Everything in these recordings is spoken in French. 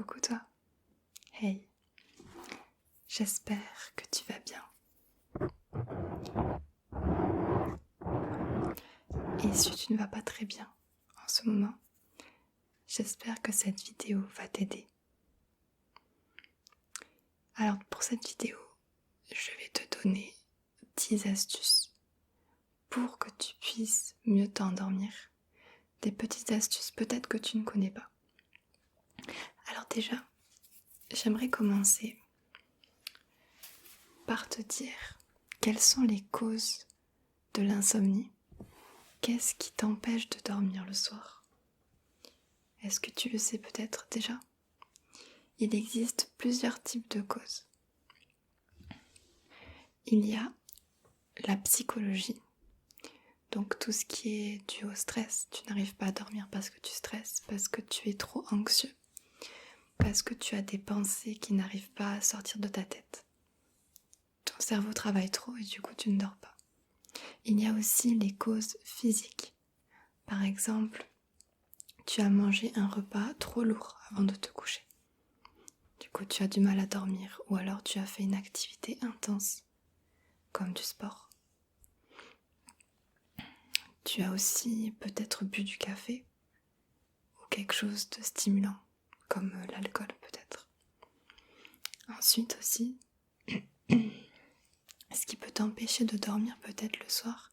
Coucou toi. Hey, j'espère que tu vas bien. Et si tu ne vas pas très bien en ce moment, j'espère que cette vidéo va t'aider. Alors pour cette vidéo, je vais te donner 10 astuces pour que tu puisses mieux t'endormir. Des petites astuces peut-être que tu ne connais pas. Alors déjà, j'aimerais commencer par te dire quelles sont les causes de l'insomnie. Qu'est-ce qui t'empêche de dormir le soir? Est-ce que tu le sais peut-être déjà? Il existe plusieurs types de causes. Il y a la psychologie, donc tout ce qui est dû au stress. Tu n'arrives pas à dormir parce que tu stresses, parce que tu es trop anxieux, parce que tu as des pensées qui n'arrivent pas à sortir de ta tête. Ton cerveau travaille trop et du coup tu ne dors pas. Il y a aussi les causes physiques. Par exemple, tu as mangé un repas trop lourd avant de te coucher. Du coup, tu as du mal à dormir ou alors tu as fait une activité intense, comme du sport. Tu as aussi peut-être bu du café ou quelque chose de stimulant, comme l'alcool peut-être. Ensuite aussi, ce qui peut t'empêcher de dormir peut-être le soir,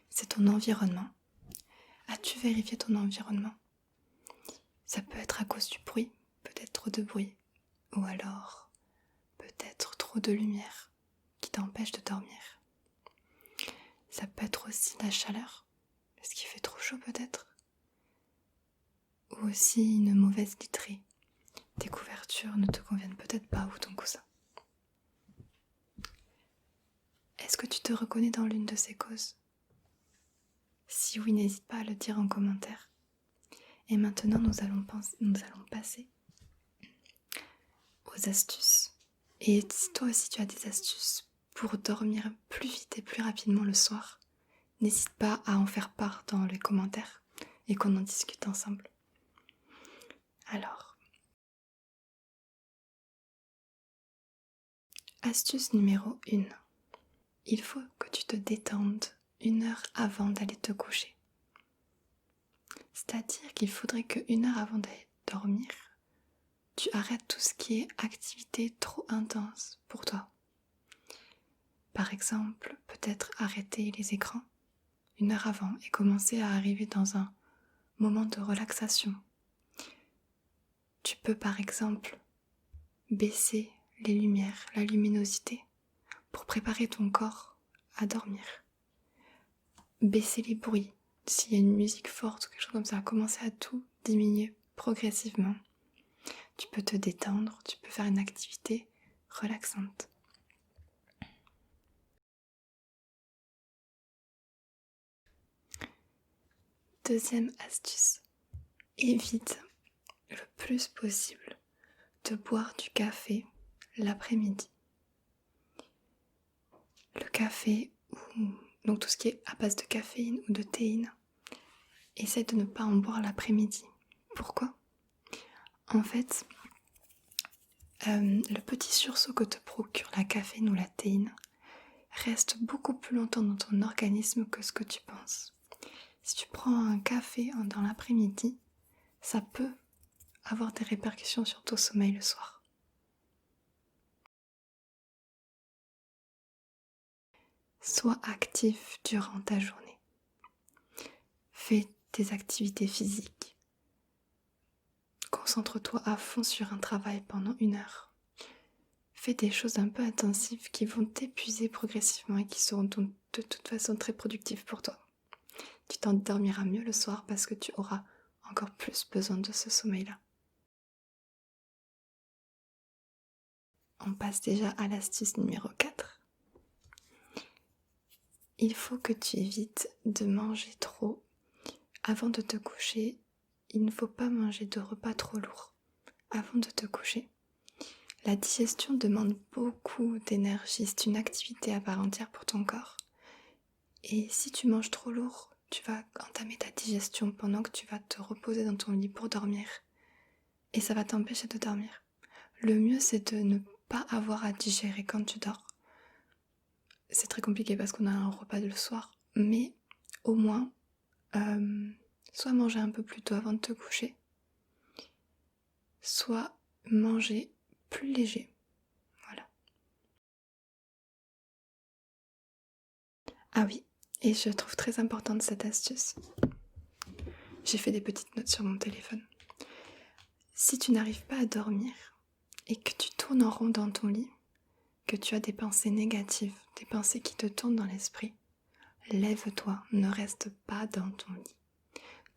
c'est ton environnement. As-tu vérifié ton environnement? Ça peut être à cause du bruit, peut-être trop de bruit, ou alors peut-être trop de lumière qui t'empêche de dormir. Ça peut être aussi la chaleur, parce qu'il fait trop chaud peut-être. Ou aussi une mauvaise literie. Tes couvertures ne te conviennent peut-être pas ou ton coussin. Est-ce que tu te reconnais dans l'une de ces causes? Si oui, n'hésite pas à le dire en commentaire. Et maintenant, nous allons passer aux astuces. Et si toi aussi tu as des astuces pour dormir plus vite et plus rapidement le soir, n'hésite pas à en faire part dans les commentaires et qu'on en discute ensemble. Alors, astuce numéro 1. Il faut que tu te détendes 1 heure avant d'aller te coucher. C'est-à-dire qu'il faudrait que 1 heure avant d'aller dormir, tu arrêtes tout ce qui est activité trop intense pour toi. Par exemple, peut-être arrêter les écrans 1 heure avant et commencer à arriver dans un moment de relaxation. Tu peux par exemple baisser les lumières, la luminosité pour préparer ton corps à dormir. Baisser les bruits, s'il y a une musique forte ou quelque chose comme ça, commencer à tout diminuer progressivement. Tu peux te détendre, tu peux faire une activité relaxante. Deuxième astuce, évite le plus possible de boire du café l'après-midi. Le café, donc tout ce qui est à base de caféine ou de théine, essaie de ne pas en boire l'après-midi. Pourquoi ? En fait, le petit sursaut que te procure la caféine ou la théine reste beaucoup plus longtemps dans ton organisme que ce que tu penses. Si tu prends un café dans l'après-midi, ça peut avoir des répercussions sur ton sommeil le soir. Sois actif durant ta journée. Fais tes activités physiques. Concentre-toi à fond sur un travail pendant 1 heure. Fais des choses un peu intensives qui vont t'épuiser progressivement et qui seront de toute façon très productives pour toi. Tu t'endormiras mieux le soir parce que tu auras encore plus besoin de ce sommeil-là. On passe déjà à l'astuce numéro 4. Il faut que tu évites de manger trop. Avant de te coucher, il ne faut pas manger de repas trop lourds. Avant de te coucher, la digestion demande beaucoup d'énergie. C'est une activité à part entière pour ton corps. Et si tu manges trop lourd, tu vas entamer ta digestion pendant que tu vas te reposer dans ton lit pour dormir. et ça va t'empêcher de dormir. Le mieux, c'est de ne pas avoir à digérer quand tu dors. C'est très compliqué parce qu'on a un repas le soir, mais au moins, soit manger un peu plus tôt avant de te coucher, soit manger plus léger. Voilà. Ah oui, et je trouve très importante cette astuce. J'ai fait des petites notes sur mon téléphone. Si tu n'arrives pas à dormir et que tu tournes en rond dans ton lit, que tu as des pensées négatives, des pensées qui te tournent dans l'esprit, lève-toi, ne reste pas dans ton lit.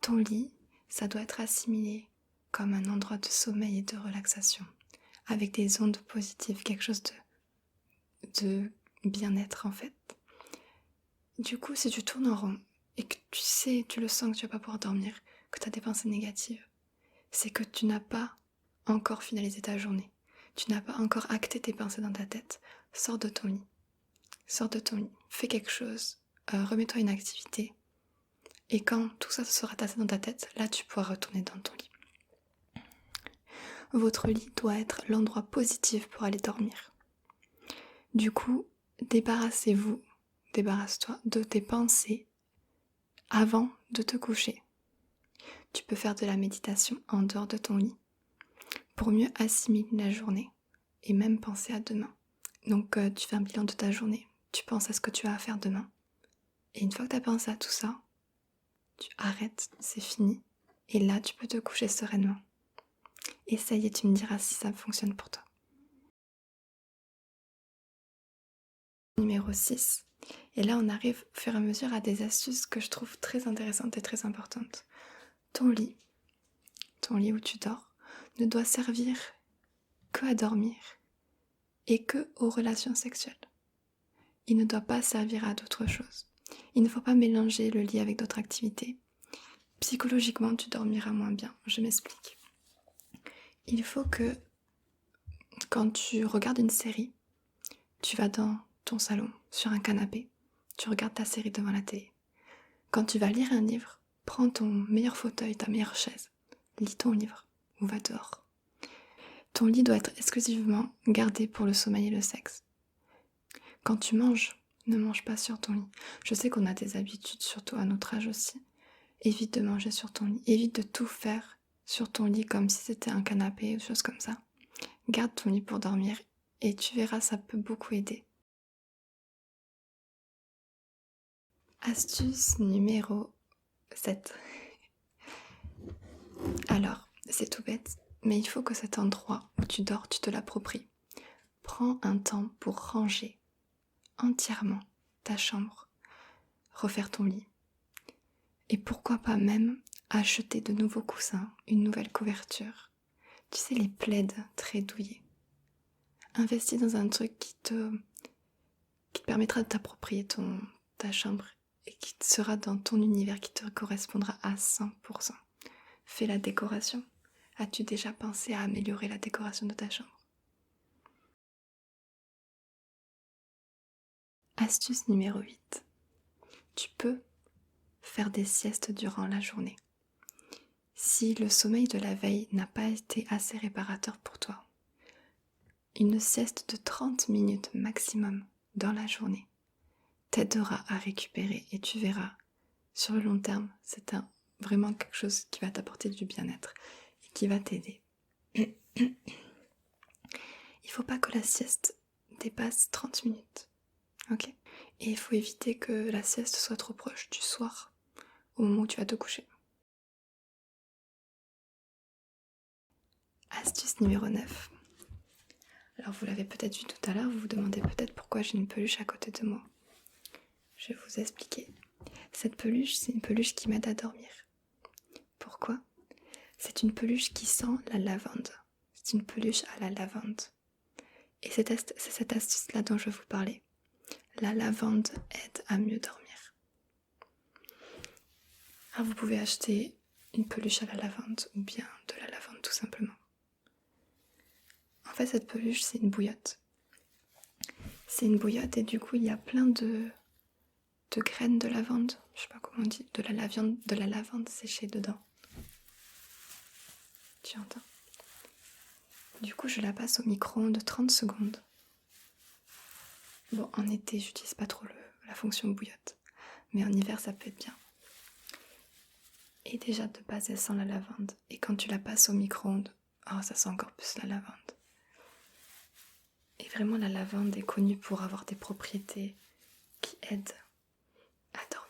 Ton lit, ça doit être assimilé comme un endroit de sommeil et de relaxation, avec des ondes positives, quelque chose de bien-être en fait. Du coup, si tu tournes en rond et que tu le sens que tu vas pas pouvoir dormir, que tu as des pensées négatives, c'est que tu n'as pas encore finalisé ta journée. Tu n'as pas encore acté tes pensées dans ta tête. Sors de ton lit. Sors de ton lit. Fais quelque chose. Remets-toi une activité. Et quand tout ça sera tassé dans ta tête, là tu pourras retourner dans ton lit. Votre lit doit être l'endroit positif pour aller dormir. Du coup, débarrasse-toi de tes pensées avant de te coucher. Tu peux faire de la méditation en dehors de ton lit pour mieux assimiler la journée et même penser à demain. Donc tu fais un bilan de ta journée, tu penses à ce que tu as à faire demain. Et une fois que tu as pensé à tout ça, tu arrêtes, c'est fini. Et là, tu peux te coucher sereinement. Essaye et tu me diras si ça fonctionne pour toi. Numéro 6. Et là, on arrive au fur et à mesure à des astuces que je trouve très intéressantes et très importantes. Ton lit où tu dors, ne doit servir que à dormir et que aux relations sexuelles. Il ne doit pas servir à d'autres choses. Il ne faut pas mélanger le lit avec d'autres activités. Psychologiquement, tu dormiras moins bien. Je m'explique. Il faut que quand tu regardes une série, tu vas dans ton salon, sur un canapé, tu regardes ta série devant la télé. Quand tu vas lire un livre, prends ton meilleur fauteuil, ta meilleure chaise, lis ton livre ou va dehors. Ton lit doit être exclusivement gardé pour le sommeil et le sexe. Quand tu manges, ne mange pas sur ton lit. Je sais qu'on a des habitudes, surtout à notre âge aussi. Évite de manger sur ton lit. Évite de tout faire sur ton lit comme si c'était un canapé ou des choses comme ça. Garde ton lit pour dormir et tu verras, ça peut beaucoup aider. Astuce numéro 7. Alors, c'est tout bête, mais il faut que cet endroit où tu dors, tu te l'appropries. Prends un temps pour ranger entièrement ta chambre, refaire ton lit. Et pourquoi pas même acheter de nouveaux coussins, une nouvelle couverture. Tu sais, les plaids très douillés. Investis dans un truc qui te permettra de t'approprier ta chambre et qui sera dans ton univers, qui te correspondra à 100%. Fais la décoration. As-tu déjà pensé à améliorer la décoration de ta chambre? Astuce numéro 8. Tu peux faire des siestes durant la journée. Si le sommeil de la veille n'a pas été assez réparateur pour toi, une sieste de 30 minutes maximum dans la journée t'aidera à récupérer et tu verras, sur le long terme, c'est vraiment quelque chose qui va t'apporter du bien-être et qui va t'aider. Il ne faut pas que la sieste dépasse 30 minutes. Ok? Et il faut éviter que la sieste soit trop proche du soir, au moment où tu vas te coucher. Astuce numéro 9. Alors vous l'avez peut-être vu tout à l'heure, vous vous demandez peut-être pourquoi j'ai une peluche à côté de moi. Je vais vous expliquer. Cette peluche, c'est une peluche qui m'aide à dormir. Pourquoi? C'est une peluche qui sent la lavande. C'est une peluche à la lavande. Et c'est cette astuce-là dont je vais vous parler. La lavande aide à mieux dormir. Alors vous pouvez acheter une peluche à la lavande ou bien de la lavande tout simplement. En fait, cette peluche, c'est une bouillotte. C'est une bouillotte et du coup, il y a plein de graines de lavande. Je sais pas comment on dit, de la lavande séchée dedans. Tu entends? Du coup, je la passe au micro-ondes 30 secondes. Bon, en été, j'utilise pas trop la fonction bouillotte, mais en hiver, ça peut être bien. Et déjà, de base, elle sent la lavande. Et quand tu la passes au micro-ondes, oh, ça sent encore plus la lavande. Et vraiment, la lavande est connue pour avoir des propriétés qui aident à dormir.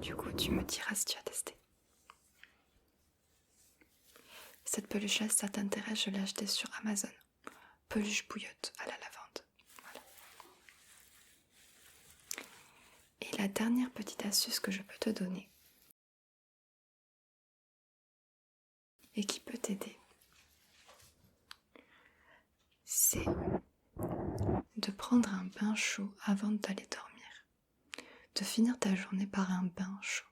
Du coup, tu me diras si tu as testé. Cette peluche-là, si ça t'intéresse, je l'ai achetée sur Amazon. Peluche bouillotte à la lavande. Voilà. Et la dernière petite astuce que je peux te donner, et qui peut t'aider, c'est de prendre un bain chaud avant d'aller dormir. De finir ta journée par un bain chaud.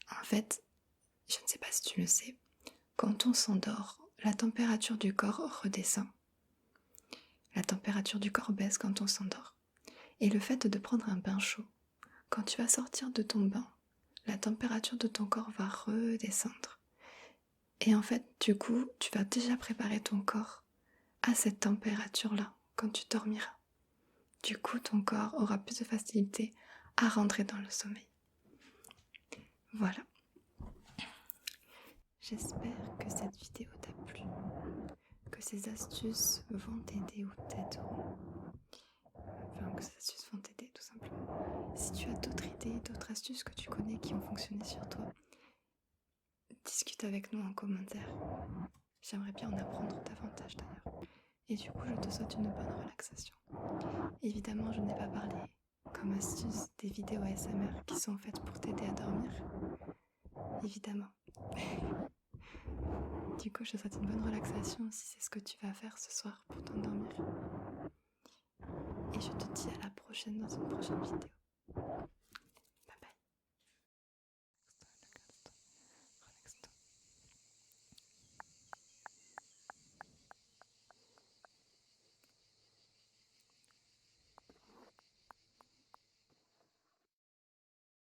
En fait, je ne sais pas si tu le sais, quand on s'endort, la température du corps redescend. La température du corps baisse quand on s'endort. Et le fait de prendre un bain chaud, quand tu vas sortir de ton bain, la température de ton corps va redescendre. Et en fait, du coup, tu vas déjà préparer ton corps à cette température-là quand tu dormiras. Du coup, ton corps aura plus de facilité à rentrer dans le sommeil. Voilà. J'espère que cette vidéo t'a plu, que ces astuces vont t'aider ou t'aideront. Enfin, que ces astuces vont t'aider tout simplement. Si tu as d'autres idées, d'autres astuces que tu connais qui ont fonctionné sur toi, discute avec nous en commentaire. J'aimerais bien en apprendre davantage d'ailleurs. Et du coup, je te souhaite une bonne relaxation. Évidemment, je n'ai pas parlé, comme astuce, des vidéos ASMR qui sont faites pour t'aider à dormir. Évidemment. Du coup, je te souhaite une bonne relaxation si c'est ce que tu vas faire ce soir pour t'endormir. Et je te dis à la prochaine dans une prochaine vidéo.